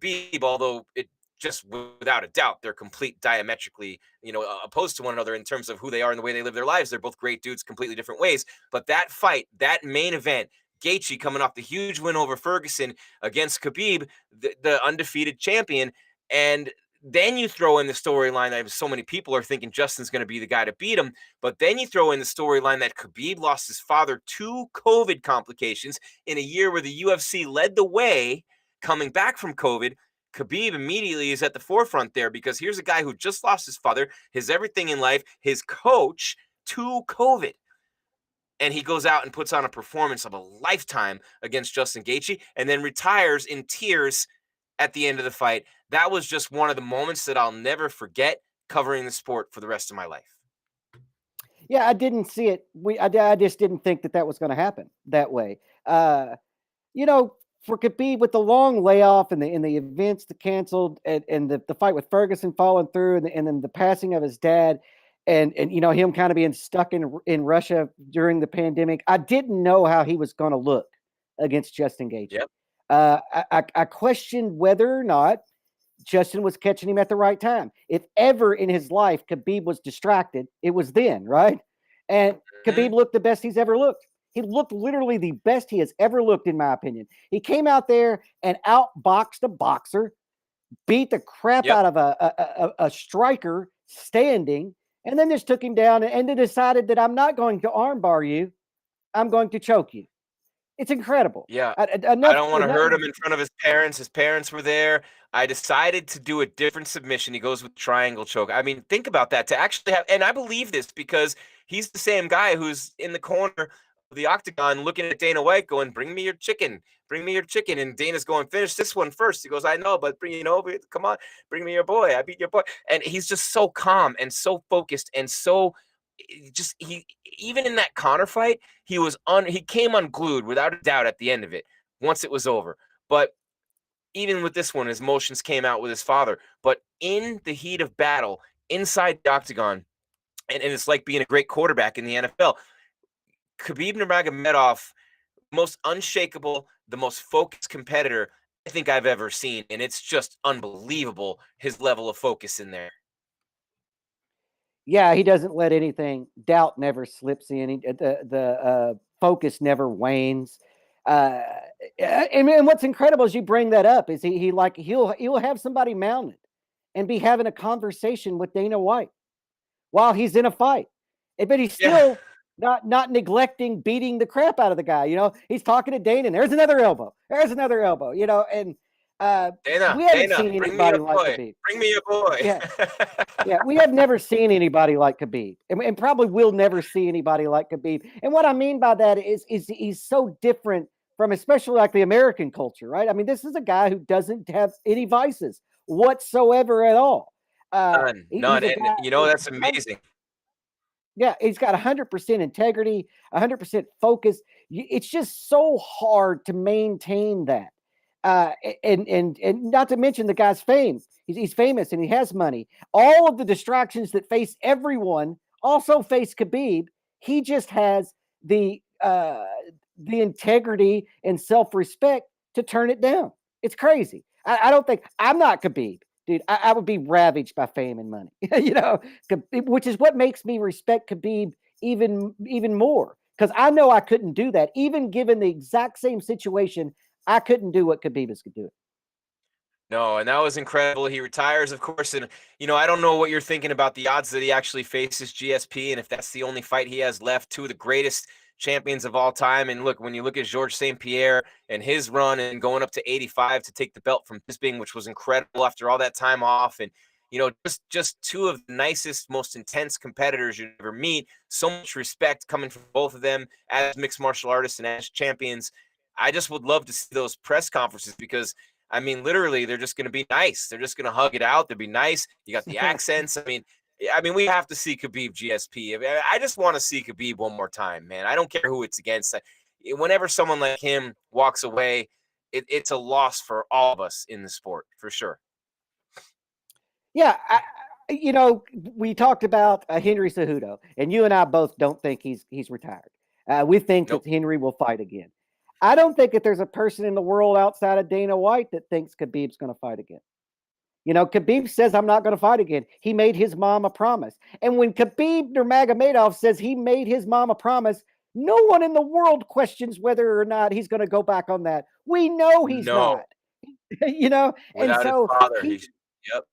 Khabib, although it just without a doubt, they're complete diametrically, opposed to one another in terms of who they are and the way they live their lives. They're both great dudes, completely different ways. But that fight, that main event, Gaethje coming off the huge win over Ferguson against Khabib, the undefeated champion, and then you throw in the storyline that so many people are thinking Justin's going to be the guy to beat him. But then you throw in the storyline that Khabib lost his father to COVID complications in a year where the UFC led the way coming back from COVID. Khabib immediately is at the forefront there because here's a guy who just lost his father, his everything in life, his coach to COVID. And he goes out and puts on a performance of a lifetime against Justin Gaethje and then retires in tears at the end of the fight. That was just one of the moments that I'll never forget covering the sport for the rest of my life. Yeah, I didn't see it. I just didn't think that was going to happen that way. For Khabib with the long layoff and the events that canceled and the fight with Ferguson falling through and then the passing of his dad and him kind of being stuck in Russia during the pandemic, I didn't know how he was going to look against Justin Gaethje. Yep. I questioned whether or not Justin was catching him at the right time. If ever in his life Khabib was distracted, it was then, right? And Khabib looked the best he's ever looked. He looked literally the best he has ever looked, in my opinion. He came out there and outboxed a boxer, beat the crap out of a striker standing, and then just took him down and then decided that I'm not going to armbar you. I'm going to choke you. It's incredible. Yeah. I don't want to hurt him in front of his parents. His parents were there. I decided to do a different submission. He goes with triangle choke. I mean, think about that to actually have, and I believe this because he's the same guy who's in the corner of the octagon looking at Dana White going, bring me your chicken. Bring me your chicken. And Dana's going, finish this one first. He goes, I know, but come on, bring me your boy. I beat your boy. And he's just so calm and so focused and so even in that Conor fight, he came unglued without a doubt at the end of it once it was over. But even with this one, his emotions came out with his father. But in the heat of battle, inside the octagon, and it's like being a great quarterback in the NFL, Khabib Nurmagomedov, most unshakable, the most focused competitor I think I've ever seen. And it's just unbelievable, his level of focus in there. Yeah, he doesn't let anything. Doubt never slips in. The focus never wanes. And what's incredible is you bring that up is he'll have somebody mounted and be having a conversation with Dana White while he's in a fight, but he's still not neglecting beating the crap out of the guy. He's talking to Dana. And there's another elbow. There's another elbow. And. Dana, we haven't seen anybody like Khabib. Bring me your boy. Yeah, we have never seen anybody like Khabib, and probably will never see anybody like Khabib. And what I mean by that is he's so different from especially like the American culture, right? I mean, this is a guy who doesn't have any vices whatsoever at all. None. And that's amazing. Yeah, he's got 100% integrity, 100% focus. It's just so hard to maintain that. And not to mention the guy's fame. He's famous and he has money. All of the distractions that face everyone also face Khabib. He just has the integrity and self-respect to turn it down. It's crazy. I don't think I'm not Khabib, dude. I would be ravaged by fame and money, which is what makes me respect Khabib even more. Because I know I couldn't do that, even given the exact same situation. I couldn't do what Khabib is doing. No, and that was incredible. He retires, of course, and I don't know what you're thinking about the odds that he actually faces GSP, and if that's the only fight he has left. Two of the greatest champions of all time. And look, when you look at Georges St-Pierre and his run and going up to 85 to take the belt from Bisping, which was incredible after all that time off, and just two of the nicest, most intense competitors you'd ever meet. So much respect coming from both of them as mixed martial artists and as champions. I just would love to see those press conferences because, I mean, literally, they're just going to be nice. They're just going to hug it out. They'll be nice. You got the accents. I mean, we have to see Khabib GSP. I just want to see Khabib one more time, man. I don't care who it's against. Whenever someone like him walks away, it's a loss for all of us in the sport, for sure. Yeah, we talked about Henry Cejudo, and you and I both don't think he's retired. We think that Henry will fight again. I don't think that there's a person in the world outside of Dana White that thinks Khabib's going to fight again. You know, Khabib says, I'm not going to fight again. He made his mom a promise. And when Khabib Nurmagomedov says he made his mom a promise, no one in the world questions whether or not he's going to go back on that. We know he's No, not, you know? And without his so father, yep.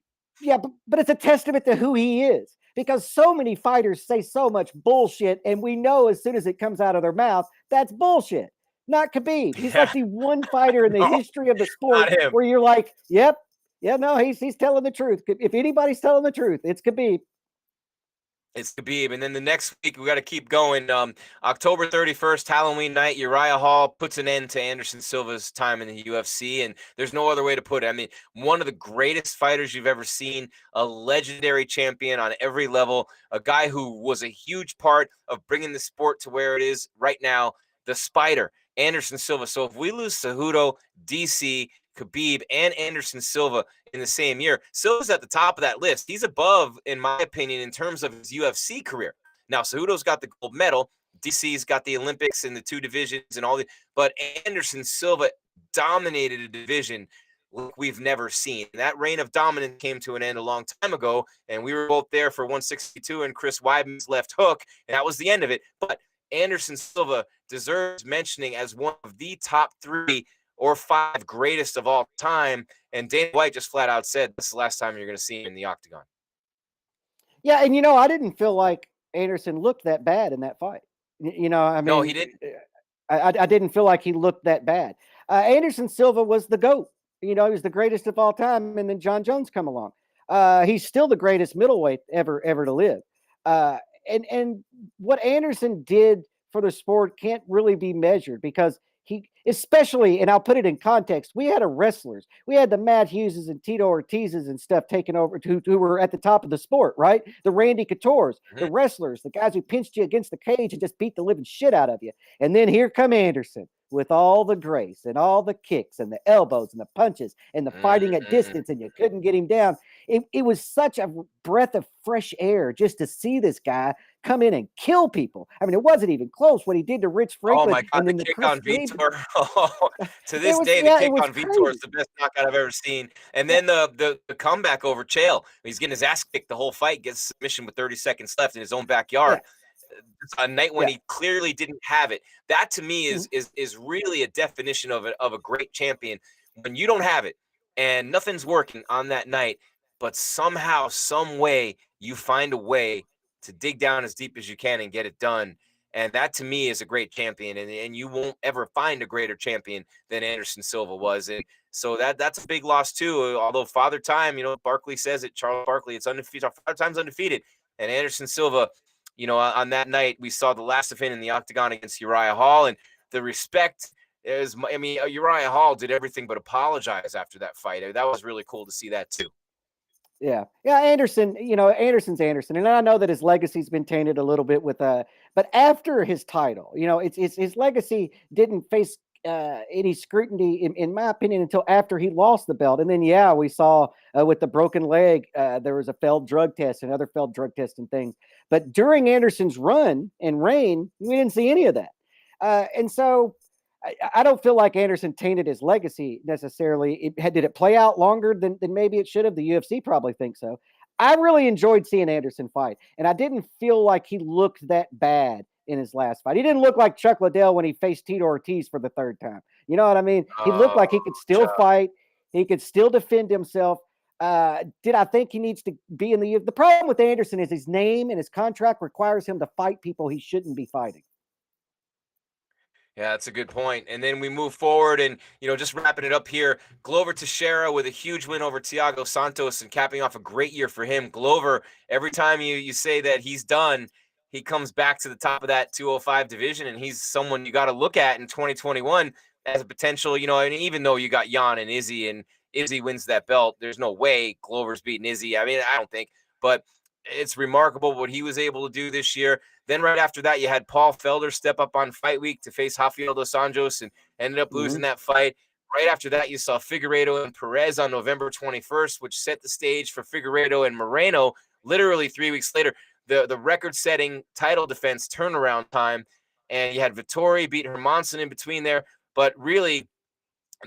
yeah, but it's a testament to who he is, because so many fighters say so much bullshit, and we know as soon as it comes out of their mouth, that's bullshit. Not Khabib. He's Yeah, like the one fighter in the no, history of the not sport him. where you're like, yep, yeah, no, he's telling the truth. If anybody's telling the truth, it's Khabib. It's Khabib. And then the next week, we got to keep going. October 31st, Halloween night, Uriah Hall puts an end to Anderson Silva's time in the UFC. And there's no other way to put it. I mean, one of the greatest fighters you've ever seen, a legendary champion on every level, a guy who was a huge part of bringing the sport to where it is right now, the Spider, Anderson Silva. So if we lose Cejudo, DC, Khabib, and Anderson Silva in the same year, Silva's at the top of that list. He's above, in my opinion, in terms of his UFC career. Now, Cejudo's got the gold medal. DC's got the Olympics in the two divisions and all the, but Anderson Silva dominated a division like we've never seen. That reign of dominance came to an end a long time ago, and we were both there for 162 and Chris Weidman's left hook, and that was the end of it. But Anderson Silva deserves mentioning as one of the top 3 or 5 greatest of all time. And Dana White just flat out said, this is the last time you're going to see him in the octagon. Yeah, and you know, I didn't feel like Anderson looked that bad in that fight. You know, I mean, No, he didn't. I didn't feel like he looked that bad. Anderson Silva was the GOAT. You know, he was the greatest of all time, and then John Jones come along. He's still the greatest middleweight ever to live. And what Anderson did for the sport can't really be measured, because he, especially, and I'll put it in context, we had wrestlers. We had the Matt Hugheses and Tito Ortizes and stuff taking over, who were at the top of the sport, right? The Randy Couture's, the wrestlers, the guys who pinched you against the cage and just beat the living shit out of you. And then here come Anderson with all the grace and all the kicks and the elbows and the punches and the fighting at distance, and you couldn't get him down. It was such a breath of fresh air just to see this guy come in and kill people. I mean, it wasn't even close what he did to Rich Franklin. Oh my God, and then the kick Chris on Vitor. To this was, day, yeah, the it kick was on Vitor crazy. is the best knockout I've ever seen. And then the comeback over Chael. He's getting his ass kicked the whole fight, gets a submission with 30 seconds left in his own backyard. A night when he clearly didn't have it. That to me is really a definition of a great champion. When you don't have it and nothing's working on that night, but somehow, some way, you find a way to dig down as deep as you can and get it done. And that to me is a great champion. And you won't ever find a greater champion than Anderson Silva was. And so that's a big loss too. Although Father Time, you know, Barkley says it, Charles Barkley, it's undefeated. Father Time's undefeated. And Anderson Silva, you know, on that night, we saw the last of him in the octagon against Uriah Hall, and the respect is, I mean, Uriah Hall did everything but apologize after that fight. That was really cool to see that too. Yeah. Anderson, you know, Anderson's Anderson. And I know that his legacy's been tainted a little bit with, but after his title, you know, it's his legacy didn't face any scrutiny, in my opinion, until after he lost the belt. And then, we saw with the broken leg, there was a failed drug test and other failed drug tests and things. But during Anderson's run and reign, we didn't see any of that. And so I don't feel like Anderson tainted his legacy necessarily. Did it play out longer than maybe it should have? The UFC probably thinks so. I really enjoyed seeing Anderson fight, and I didn't feel like he looked that bad in his last fight. He didn't look like Chuck Liddell when he faced Tito Ortiz for the 3rd time. You know what I mean? He looked like he could still fight. He could still defend himself. Did I think he needs to be in the problem with Anderson is his name and his contract requires him to fight people he shouldn't be fighting. Yeah, that's a good point. And then we move forward and, you know, just wrapping it up here, Glover Teixeira with a huge win over Thiago Santos and capping off a great year for him. Glover, every time you say that he's done, he comes back to the top of that 205 division, and he's someone you got to look at in 2021 as a potential, you know, and even though you got Jan and Izzy, and Izzy wins that belt, there's no way Glover's beating Izzy. I mean, I don't think, but it's remarkable what he was able to do this year. Then right after that, you had Paul Felder step up on Fight Week to face Rafael dos Anjos and ended up losing that fight. Right after that, you saw Figueiredo and Perez on November 21st, which set the stage for Figueiredo and Moreno literally 3 weeks later. The record-setting title defense turnaround time. And you had Vettori beat Hermanson in between there. But really,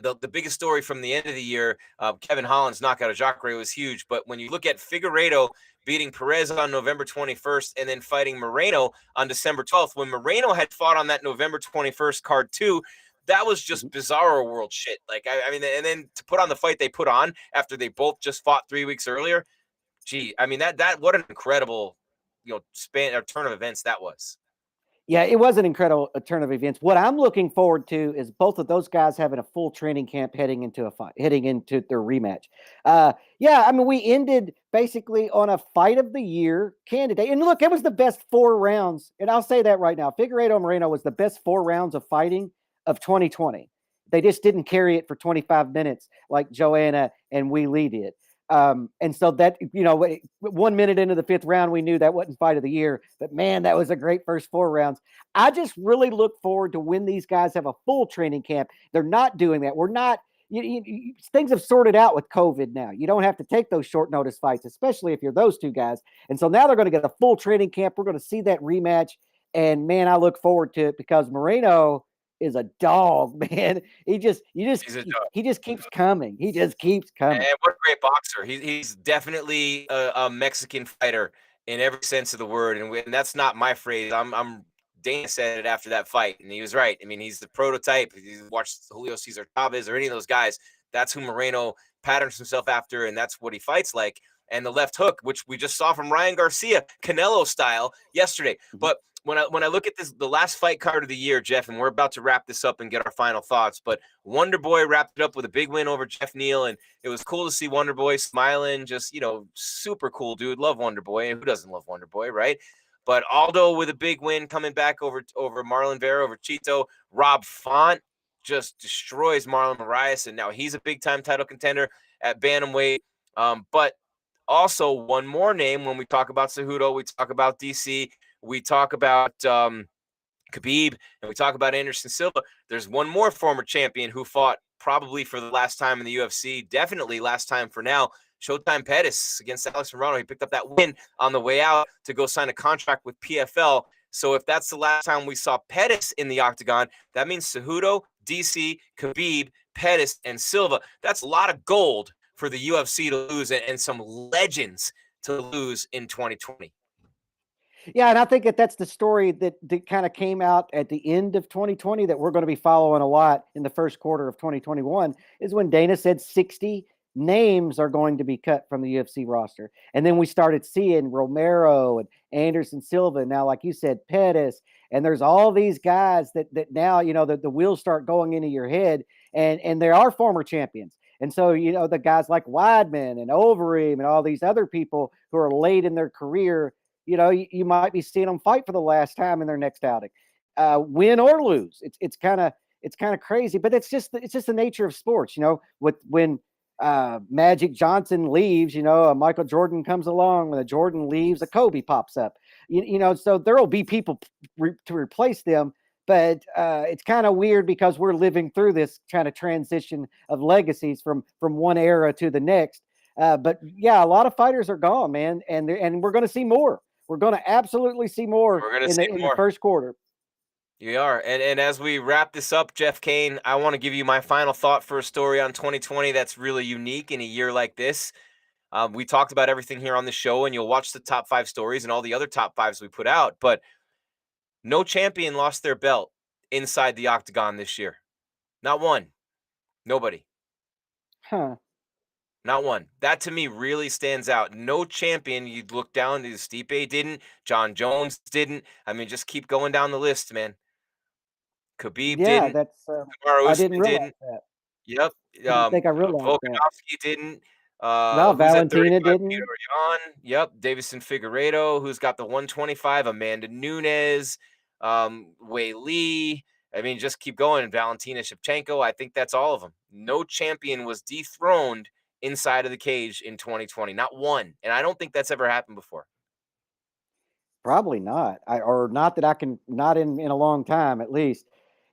the biggest story from the end of the year, Kevin Holland's knockout of Jacare was huge. But when you look at Figueiredo beating Perez on November 21st and then fighting Moreno on December 12th, when Moreno had fought on that November 21st card too, that was just bizarro world shit. Like, I mean, and then to put on the fight they put on after they both just fought 3 weeks earlier, gee, I mean, that what an incredible, span or turn of events that was. Yeah, it was an incredible turn of events. What I'm looking forward to is both of those guys having a full training camp heading into their rematch. Yeah, I mean, we ended basically on a fight of the year candidate. And look, it was the best 4 rounds. And I'll say that right now. Figueiredo Moreno was the best 4 rounds of fighting of 2020. They just didn't carry it for 25 minutes like Joanna and Wee Lee did. And so that, 1 minute into the 5th round, we knew that wasn't fight of the year, but man, that was a great first 4 rounds. I just really look forward to when these guys have a full training camp. They're not doing that. We're not, things have sorted out with COVID now. You don't have to take those short notice fights, especially if you're those 2 guys. And so now they're going to get a full training camp. We're going to see that rematch. And man, I look forward to it because Moreno is a dog, man. He just keeps coming. He just keeps coming. And what a great boxer. He's definitely a Mexican fighter in every sense of the word. And that's not my phrase. Dana said it after that fight, and he was right. I mean, he's the prototype. If you watch Julio Cesar Chavez or any of those guys, that's who Moreno patterns himself after, and that's what he fights like. And the left hook, which we just saw from Ryan Garcia, Canelo style yesterday. But when I look at the last fight card of the year, Jeff, and we're about to wrap this up and get our final thoughts, but Wonder Boy wrapped it up with a big win over Jeff Neal, and it was cool to see Wonder Boy smiling, just, super cool dude. Love Wonder Boy. Who doesn't love Wonder Boy, right? But Aldo with a big win coming back over Marlon Vera, over Chito. Rob Font just destroys Marlon Moraes, and now he's a big-time title contender at bantamweight. But also one more name when we talk about Cejudo, we talk about DC, we talk about Khabib, and we talk about Anderson Silva. There's one more former champion who fought probably for the last time in the UFC, definitely last time for now, Showtime Pettis against Alex Morano. He picked up that win on the way out to go sign a contract with PFL. So if that's the last time we saw Pettis in the octagon, that means Cejudo, DC, Khabib, Pettis, and Silva. That's a lot of gold for the UFC to lose and some legends to lose in 2020. Yeah, and I think that's the story that kind of came out at the end of 2020 that we're going to be following a lot in the first quarter of 2021 is when Dana said 60 names are going to be cut from the UFC roster. And then we started seeing Romero and Anderson Silva. Now, like you said, Pettis, and there's all these guys that now, the wheels start going into your head, and there are former champions. And so, the guys like Weidman and Overeem and all these other people who are late in their career, you might be seeing them fight for the last time in their next outing, win or lose. It's kind of crazy, but it's just the nature of sports. When Magic Johnson leaves, Michael Jordan comes along. When a Jordan leaves, a Kobe pops up. So there will be people to replace them. But it's kind of weird because we're living through this kind of transition of legacies from one era to the next. But yeah, a lot of fighters are gone, man, and we're going to see more. We're going to absolutely see more in the first quarter. You are. And as we wrap this up, Jeff Cain, I want to give you my final thought for a story on 2020 that's really unique in a year like this. We talked about everything here on the show, and you'll watch the top 5 stories and all the other top 5s we put out. But no champion lost their belt inside the octagon this year. Not one. Nobody. Huh. Not one. That to me really stands out. No champion. You'd look down, Stipe didn't. John Jones didn't. I mean, just keep going down the list, man. Khabib didn't. That's I didn't realize that. Yep. I think I realized Volkanovski didn't. No, Valentina didn't. Yep. Davison Figueiredo, who's got the 125. Amanda Nunes. Wei Lee. I mean, just keep going. Valentina Shevchenko. I think that's all of them. No champion was dethroned inside of the cage in 2020. Not one. And I don't think that's ever happened before. Probably not. Or not that I can, not in a long time, at least.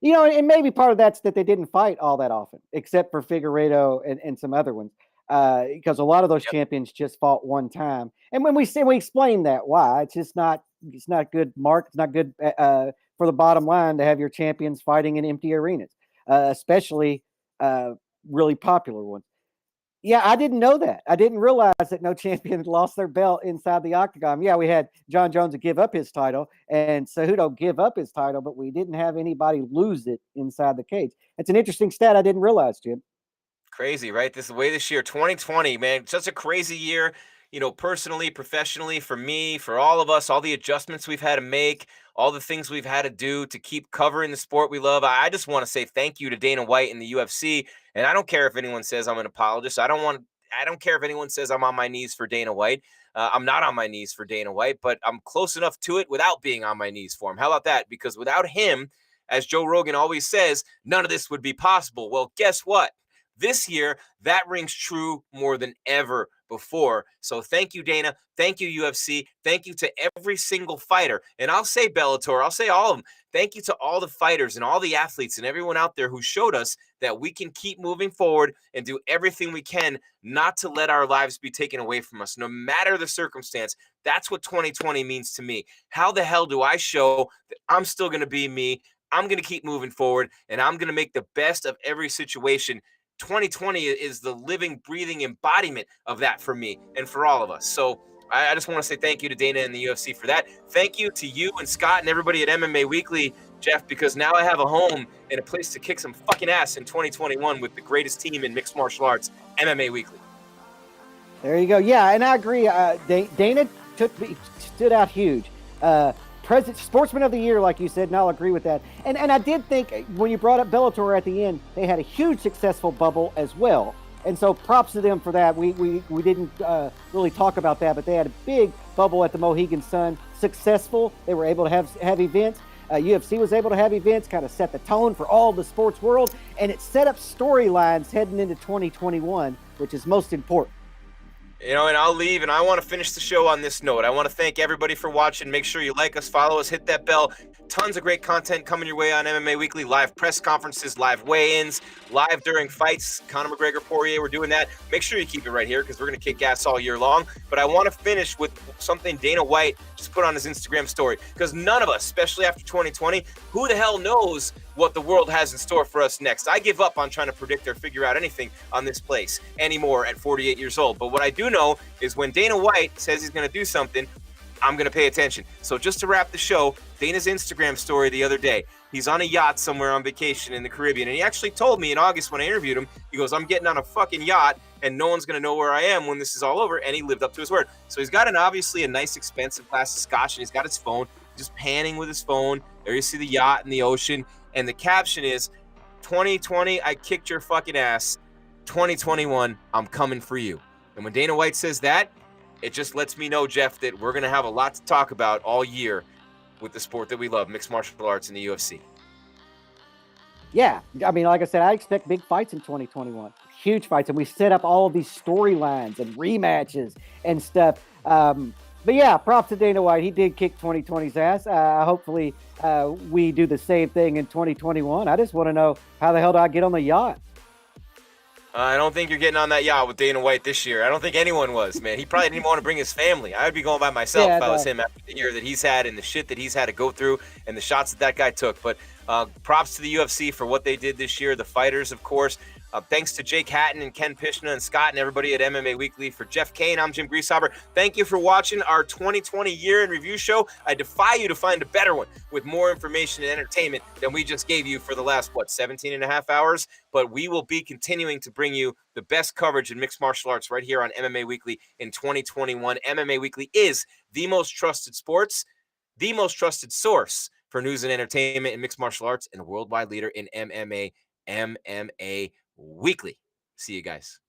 And maybe part of that's that they didn't fight all that often, except for Figueiredo and some other ones. Because a lot of those champions just fought one time. And when we explain that why, it's not good, Mark. It's not good for the bottom line to have your champions fighting in empty arenas. especially really popular ones. Yeah, I didn't know that. I didn't realize that no champion had lost their belt inside the octagon. Yeah, we had John Jones to give up his title and Cejudo give up his title, but we didn't have anybody lose it inside the cage. It's an interesting stat I didn't realize, Jim. Crazy, right? This is the way this year, 2020, man, such a crazy year, personally, professionally, for me, for all of us, all the adjustments we've had to make, all the things we've had to do to keep covering the sport we love. I just want to say thank you to Dana White and the UFC. And I don't care if anyone says I'm an apologist. I don't care if anyone says I'm on my knees for Dana White. I'm not on my knees for Dana White, but I'm close enough to it without being on my knees for him. How about that? Because without him, as Joe Rogan always says, none of this would be possible. Well, guess what? This year, that rings true more than ever before. So thank you, Dana. Thank you, UFC. Thank you to every single fighter. And I'll say Bellator, I'll say all of them. Thank you to all the fighters and all the athletes and everyone out there who showed us that we can keep moving forward and do everything we can not to let our lives be taken away from us, no matter the circumstance. That's what 2020 means to me. How the hell do I show that I'm still going to be me? I'm going to keep moving forward, and I'm going to make the best of every situation. 2020 is the living, breathing embodiment of that for me and for all of us. So I just want to say thank you to Dana and the UFC for that. Thank you to you and Scott and everybody at MMA Weekly, Jeff, because now I have a home and a place to kick some fucking ass in 2021 with the greatest team in mixed martial arts, MMA Weekly. There you go. Yeah, and I agree. Dana stood out huge. President, Sportsman of the Year, like you said, and I'll agree with that. And I did think when you brought up Bellator at the end, they had a huge successful bubble as well. And so props to them for that. We didn't really talk about that, but they had a big bubble at the Mohegan Sun. Successful. They were able to have events. UFC was able to have events, kind of set the tone for all the sports world, and it set up storylines heading into 2021, which is most important. And I'll leave, and I want to finish the show on this note. I want to thank everybody for watching. Make sure you like us, follow us, hit that bell. Tons of great content coming your way on MMA Weekly. Live press conferences, live weigh-ins, live during fights. Conor McGregor, Poirier, we're doing that. Make sure you keep it right here because we're going to kick ass all year long. But I want to finish with something Dana White just put on his Instagram story, because none of us, especially after 2020, who the hell knows what the world has in store for us next. I give up on trying to predict or figure out anything on this place anymore at 48 years old. But what I do know is when Dana White says he's going to do something, I'm going to pay attention. So just to wrap the show, Dana's Instagram story the other day, he's on a yacht somewhere on vacation in the Caribbean. And he actually told me in August when I interviewed him, he goes, I'm getting on a fucking yacht and no one's going to know where I am when this is all over. And he lived up to his word. So he's got obviously a nice expensive glass of scotch, and he's got his phone, just panning with his phone. There you see the yacht and the ocean. And the caption is, 2020, I kicked your fucking ass. 2021, I'm coming for you. And when Dana White says that, it just lets me know, Jeff, that we're going to have a lot to talk about all year with the sport that we love, mixed martial arts and the UFC. Yeah, I mean, like I said, I expect big fights in 2021, huge fights, and we set up all of these storylines and rematches and stuff. But yeah, props to Dana White. He did kick 2020's ass. Hopefully, we do the same thing in 2021. I just want to know, how the hell do I get on the yacht? I don't think you're getting on that yacht with Dana White this year. I don't think anyone was, man. He probably didn't want to bring his family. I would be going by myself if I was him after the year that he's had and the shit that he's had to go through and the shots that guy took. But props to the UFC for what they did this year. The fighters, of course. Thanks to Jake Hatton and Ken Pishna and Scott and everybody at MMA Weekly. For Jeff Cain, I'm Jim Greishaber. Thank you for watching our 2020 year in review show. I defy you to find a better one with more information and entertainment than we just gave you for the last, 17 and a half hours? But we will be continuing to bring you the best coverage in mixed martial arts right here on MMA Weekly in 2021. MMA Weekly is the most trusted sports, the most trusted source for news and entertainment in mixed martial arts, and a worldwide leader in MMA Weekly. See you guys.